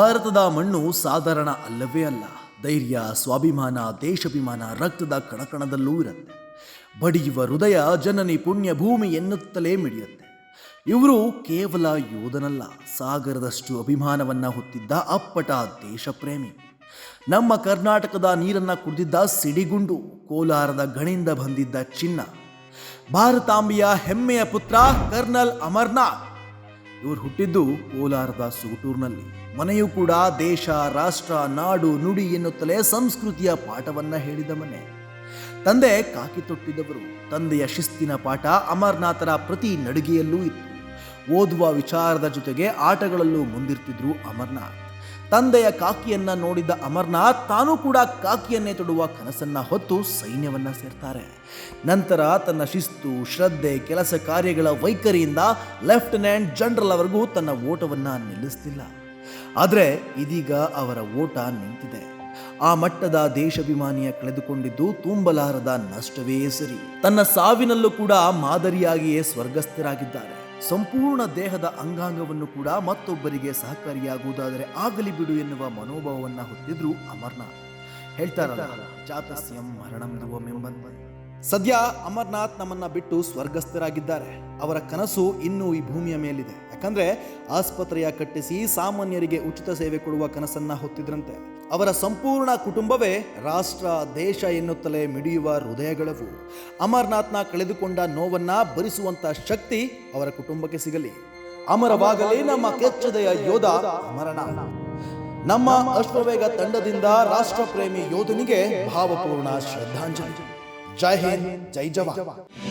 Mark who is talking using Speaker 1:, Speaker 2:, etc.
Speaker 1: ಭಾರತದ ಮಣ್ಣು ಸಾಧಾರಣ ಅಲ್ಲವೇ ಅಲ್ಲ. ಧೈರ್ಯ, ಸ್ವಾಭಿಮಾನ, ದೇಶಾಭಿಮಾನ ರಕ್ತದ ಕಣಕಣದಲ್ಲೂ ಇರುತ್ತೆ. ಬಡಿಯುವ ಹೃದಯ ಜನನಿ ಪುಣ್ಯ ಭೂಮಿ ಎನ್ನುತ್ತಲೇ ಮಿಡಿಯುತ್ತೆ. ಇವರು ಕೇವಲ ಯೋಧನಲ್ಲ, ಸಾಗರದಷ್ಟು ಅಭಿಮಾನವನ್ನ ಹೊತ್ತಿದ್ದ ಅಪ್ಪಟ ದೇಶಪ್ರೇಮಿ. ನಮ್ಮ ಕರ್ನಾಟಕದ ನೀರನ್ನ ಕುಡಿದಿದ್ದ ಸಿಡಿಗುಂಡು, ಕೋಲಾರದ ಗಣಿಯಿಂದ ಬಂದಿದ್ದ ಚಿನ್ನ, ಭಾರತಾಂಬೆಯ ಹೆಮ್ಮೆಯ ಪುತ್ರ ಕರ್ನಲ್ ಅಮರನಾಥ್. ಇವರು ಹುಟ್ಟಿದ್ದು ಕೋಲಾರದ ಸುಗಟೂರಿನಲ್ಲಿ. ಮನೆಯೂ ಕೂಡ ದೇಶ, ರಾಷ್ಟ್ರ, ನಾಡು, ನುಡಿ ಎನ್ನುತ್ತಲೇ ಸಂಸ್ಕೃತಿಯ ಪಾಠವನ್ನ ಹೇಳಿದ ಮನೆ. ತಂದೆ ಕಾಕಿ ತೊಟ್ಟಿದ್ದವರು. ತಂದೆಯ ಶಿಸ್ತಿನ ಪಾಠ ಅಮರನಾಥರ ಪ್ರತಿ ನಡಿಗೆಯಲ್ಲೂ ಇತ್ತು. ಓದುವ ವಿಚಾರದ ಜೊತೆಗೆ ಆಟಗಳಲ್ಲೂ ಮುಂದಿರ್ತಿದ್ರು ಅಮರನಾಥ್. ತಂದೆಯ ಕಾಕಿಯನ್ನ ನೋಡಿದ ಅಮರನಾಥ್ ತಾನೂ ಕೂಡ ಕಾಕಿಯನ್ನೇ ತೊಡುವ ಕನಸನ್ನ ಹೊತ್ತು ಸೈನ್ಯವನ್ನ ಸೇರ್ತಾರೆ. ನಂತರ ತನ್ನ ಶಿಸ್ತು, ಶ್ರದ್ಧೆ, ಕೆಲಸ ಕಾರ್ಯಗಳ ವೈಖರಿಯಿಂದ ಲೆಫ್ಟಿನೆಂಟ್ ಜನರಲ್ ಅವರೆಗೂ ತನ್ನ ಓಟವನ್ನ ನಿಲ್ಲಿಸಲಿಲ್ಲ. ಆದರೆ ಇದೀಗ ಅವರ ಓಟ ನಿಂತಿದೆ. ಆ ಮಟ್ಟದ ದೇಶಾಭಿಮಾನಿಯ ಕಳೆದುಕೊಂಡಿದ್ದು ತುಂಬಲಾರದ ನಷ್ಟವೇ ಸರಿ. ತನ್ನ ಸಾವಿನಲ್ಲೂ ಕೂಡ ಮಾದರಿಯಾಗಿಯೇ ಸ್ವರ್ಗಸ್ಥರಾಗಿದ್ದಾರೆ. ಸಂಪೂರ್ಣ ದೇಹದ ಅಂಗಾಂಗವನ್ನು ಕೂಡ ಮತ್ತೊಬ್ಬರಿಗೆ ಸಹಕಾರಿಯಾಗುವುದಾದರೆ ಆಗಲಿ ಬಿಡು ಎನ್ನುವ ಮನೋಭಾವವನ್ನು ಹೊತ್ತಿದ್ರು ಅಮರನಾಥ್. ಹೇಳ್ತಾರಲ್ಲ, ಜಾತಸ್ಯಂ ಮರಣಂ ಧ್ರುವಮೆಂಬಂತೆ. ಸದ್ಯ ಅಮರನಾಥ್ ನಮ್ಮನ್ನ ಬಿಟ್ಟು ಸ್ವರ್ಗಸ್ಥರಾಗಿದ್ದಾರೆ. ಅವರ ಕನಸು ಇನ್ನೂ ಈ ಭೂಮಿಯ ಮೇಲಿದೆ. ಯಾಕಂದ್ರೆ ಆಸ್ಪತ್ರೆಯ ಕಟ್ಟಿಸಿ ಸಾಮಾನ್ಯರಿಗೆ ಉಚಿತ ಸೇವೆ ಕೊಡುವ ಕನಸನ್ನ ಹೊತ್ತಿದ್ರಂತೆ. ಅವರ ಸಂಪೂರ್ಣ ಕುಟುಂಬವೇ ರಾಷ್ಟ್ರ, ದೇಶ ಎನ್ನುತ್ತಲೇ ಮಿಡಿಯುವ ಹೃದಯಗಳವು. ಅಮರನಾಥ್ನ ಕಳೆದುಕೊಂಡ ನೋವನ್ನ ಭರಿಸುವಂತ ಶಕ್ತಿ ಅವರ ಕುಟುಂಬಕ್ಕೆ ಸಿಗಲಿ. ಅಮರವಾಗಲಿ ನಮ್ಮ ಕೆಚ್ಚದೆಯ ಯೋಧ ಅಮರನಾಥ್. ನಮ್ಮ ಅಶ್ವವೇಗ ತಂಡದಿಂದ ರಾಷ್ಟ್ರ ಪ್ರೇಮಿ ಯೋಧನಿಗೆ ಭಾವಪೂರ್ಣ ಶ್ರದ್ಧಾಂಜಲಿ. ಜೈ ಹಿಂದ್, ಜೈ ಜವಾನ್.